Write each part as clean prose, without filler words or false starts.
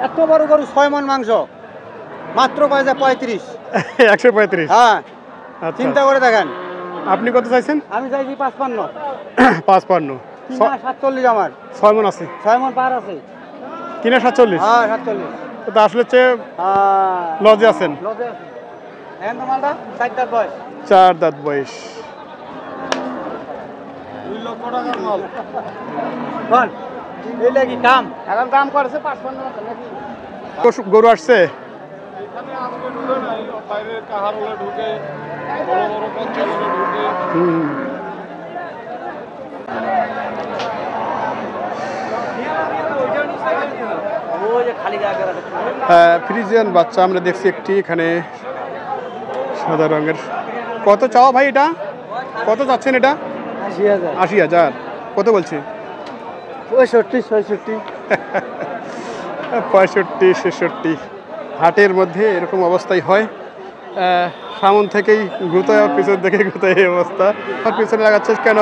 এত বড় গরু 6 মণ মাংস মাত্র পয়সা 35। 135। হ্যাঁ আচ্ছা চিন্তা করে দেখেন। আপনি কত চাইছেন? আমি চাইছি 55। 55। কিনা 47 আমার। 6 মণ আছে। 6 মণ পার আছে। কিনা 47? হ্যাঁ 47। তো আসলে লজে আছেন। লজে আছে। এখন তো মালটা 4 দাঁত বয়স। 4 দাঁত বয়স। 2 লক্ষ টাকার মাল। বল এই লাগি দাম এখন দাম করেছে 55 টাকা নাকি? গরু আসছে এখানে আজকে ঢুকে নাই, বাইরে কাহারলে ঢুকে, বড় বড় পঞ্চায়েতে ঢুকে। ফ্রিজিয়ান বাচ্চা আমরা দেখছি একটি এখানে সাদা রঙের। কত চাওয়া ভাই এটা? কত চাচ্ছেন এটা? 80,000। 80,000। কত বলছে? 65 66। 65 66। হাটের মধ্যে এরকম অবস্থাই হয়। সামন থেকেই ঘুতোয়, পিছন থেকে ঘুতোয় এই অবস্থা। পিছনে লাগাচ্ছিস কেন?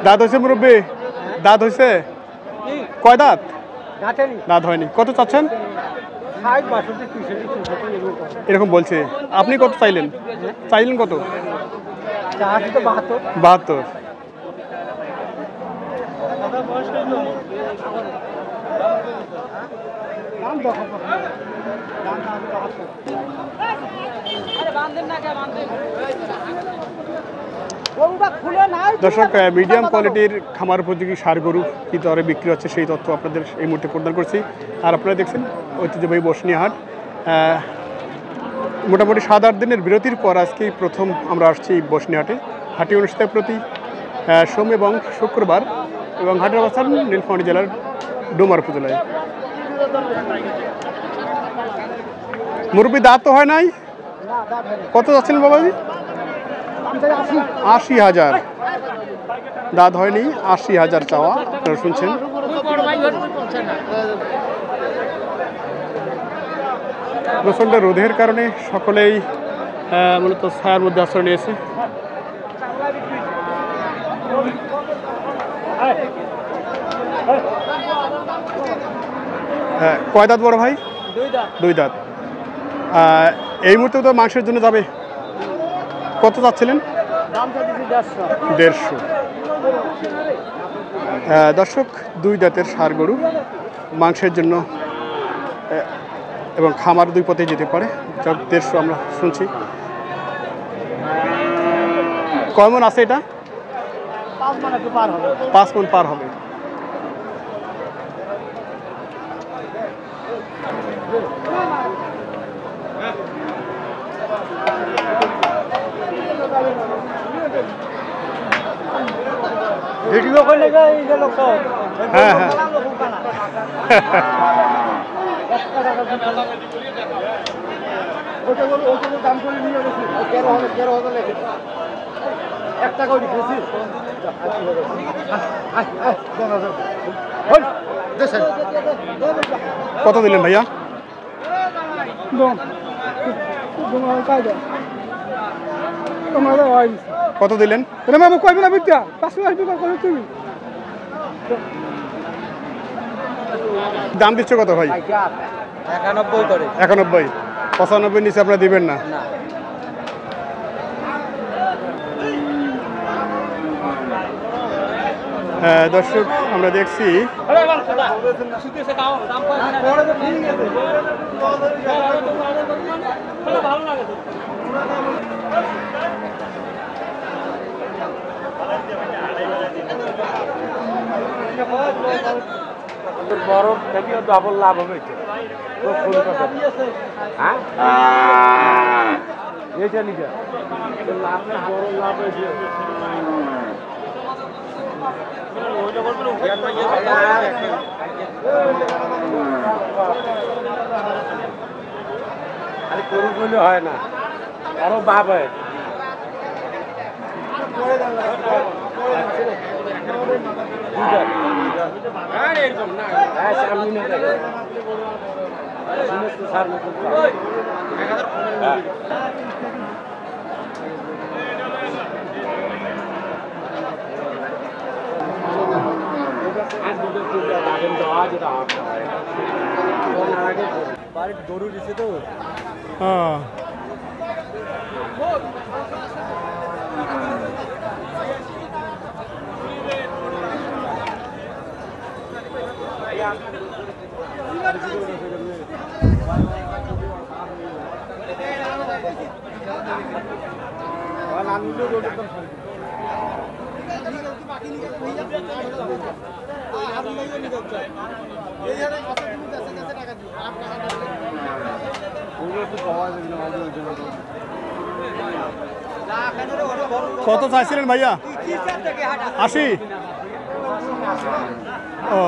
দাঁত হয়েছে মুরব্বী? দাঁত হয়েছে? কয় দাঁত? দাঁত হয়নি। কত চাচ্ছেন? এরকম বলছে। আপনি কত চাইলেন? চাইলেন কত? 72। দর্শক, মিডিয়াম কোয়ালিটির খামার উপযোগী ষাঁড় গরু কি দরে বিক্রি হচ্ছে সেই তথ্য আপনাদের এই মুহূর্তে প্রদান করছি। আর আপনারা দেখছেন ঐতিহ্যবাহী বসনিয়া হাট। মোটামুটি 7-8 দিনের বিরতির পর আজকেই প্রথম আমরা আসছি বসনিয়া হাটে। হাটটি অনুষ্ঠিত প্রতি সোম এবং শুক্রবার এবং হাটের অবস্থান নীলফামারী জেলার ডোমার উপজেলায়। মুরব্বী দাঁত তো হয় নাই? কত যাচ্ছেন বাবাজি? 80,000। দাঁত হয়নি, 80,000 চাওয়া। আপনারা শুনছেন। প্রচণ্ড রোদের কারণে সকলেই মূলত ছায়ার মধ্যে আশ্রয় নিয়েছে। হ্যাঁ, কয় দাঁত বড় ভাই? 2 দাঁত। এই মুহূর্তে তো মাংসের জন্য যাবে। কত যাচ্ছিলেন? 150। দর্শক, 2 দাঁতের ষাঁড় গরু মাংসের জন্য এবং খামার 2 পথে যেতে পারে। 150 আমরা শুনছি। কয় মণ আছে এটা? 5 মণ পার হবে। ভিডিও করলে এই যে লোক। হ্যাঁ হ্যাঁ। দাম করে নিয়ে গেছি 13,000 লেগে 1 টাকা দিয়েছি। কত দিলেন ভাইয়া? কত দিলেন? দাম দিচ্ছ কত ভাই? 91 করে। 91। 95 নিচে আপনারা দিবেন না? দর্শক, আমরা দেখছি বড় ডাবল লাভ হবে। হ্যাঁ এটা নিকা বড় লাভ হয়েছে। আরে গরু বলে হয় না, আরো বাপ হয়। বাড়ির গরু দিছে তো হ্যাঁ কত চাইছিলেন ভাইয়া 80 ও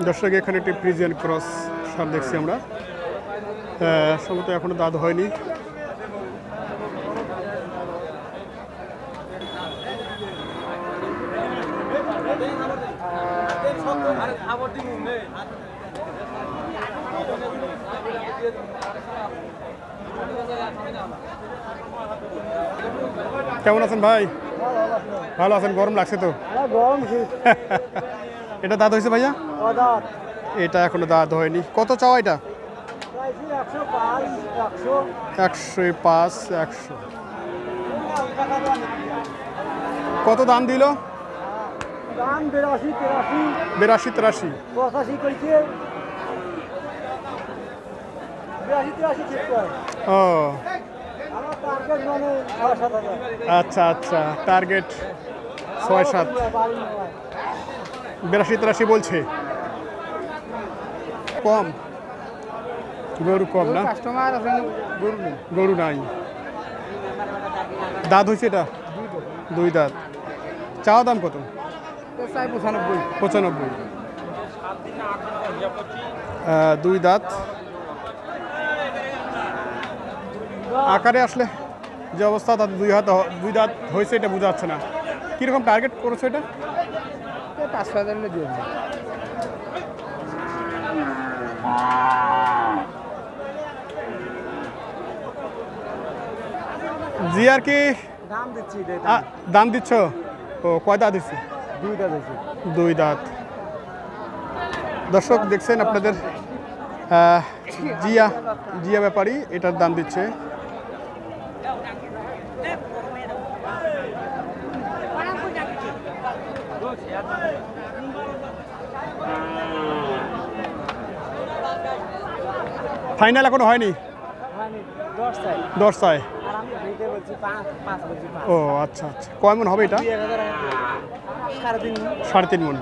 দর্শক এখানে একটি ফ্রিজিয়ান ক্রস সার দেখছি আমরা সম্ভবত এখনো দাঁত হয়নি কেমন আছেন ভাই ভালো আছেন গরম লাগছে তো গরম এটা দাঁত হয়েছে ভাইয়া এটা এখনো দাঁত হয়নি কত চাওয়া এটা 105 100 কত দাম দিল দাম 82 83 85 কইছে 82 ও আমার টার্গেট মানে 6-7 আচ্ছা আচ্ছা টার্গেট 6-7 82-83 বলছে কম গরু কম না কাস্টমার আছে গরু নাই দাঁত হয়েছে এটা 2 দাঁত চাওয়া দাম কত 95 2 দাঁত আকারে আসলে যে অবস্থা তাতে 2 দাঁত হয়েছে এটা বোঝা যাচ্ছে না কীরকম টার্গেট করেছে এটা 5,000 দিয়ে জি আর কি দাম দিচ্ছি দাম দিচ্ছ ও কয় দাঁত দিচ্ছি 2 দাঁত আছে 2 দাঁত দর্শক দেখছেন আপনাদের জিয়া ব্যাপারী এটার দাম দিচ্ছে ফাইনাল এখনো হয়নি 10 চাই ও আচ্ছা আচ্ছা কয় মন হবে এটা 3.5 মন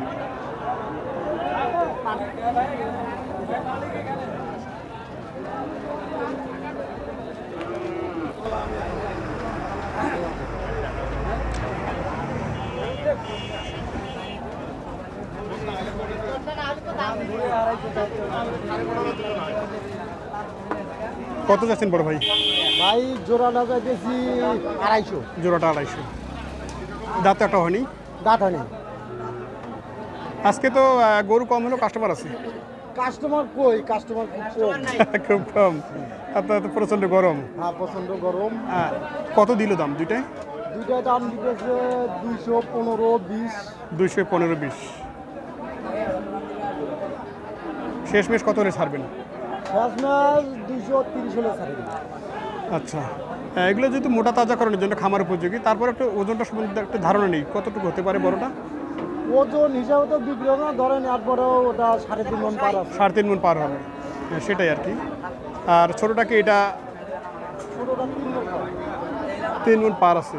কত যাচ্ছেন বড় ভাই ভাই জোড়া লাগা গেছি 250 জোড়াটা 250 দাঁত একটা হয়নি দাঁত হয়নি আজকে তো গরু কম হলো কাস্টমার আছে কাস্টমার কই কাস্টমার খুব কম আপনার তো প্রচন্ড গরম হ্যাঁ প্রচন্ড গরম কত দিল দাম দুইটাই দাম দিতেছে 215-20 শেষমেশ কত হলে ছাড়বেন শেষমেশ 230 হলে ছাড়বেন আচ্ছা এগুলো যেহেতু মোটা তাজাকরণের জন্য খামার উপযোগী তারপর একটু ওজনটা সম্বন্ধে একটা ধারণা নেই কতটুকু হতে পারে বড়টা ওজন হিসাবে তো বিক্রি হবে না ধরেন এরপরেও ওটা 3.5 মণ পার আছে 3.5 মণ পার হবে সেটাই আর কি আর ছোটোটাকে এটা ছোটোটা 3 মণ পার আছে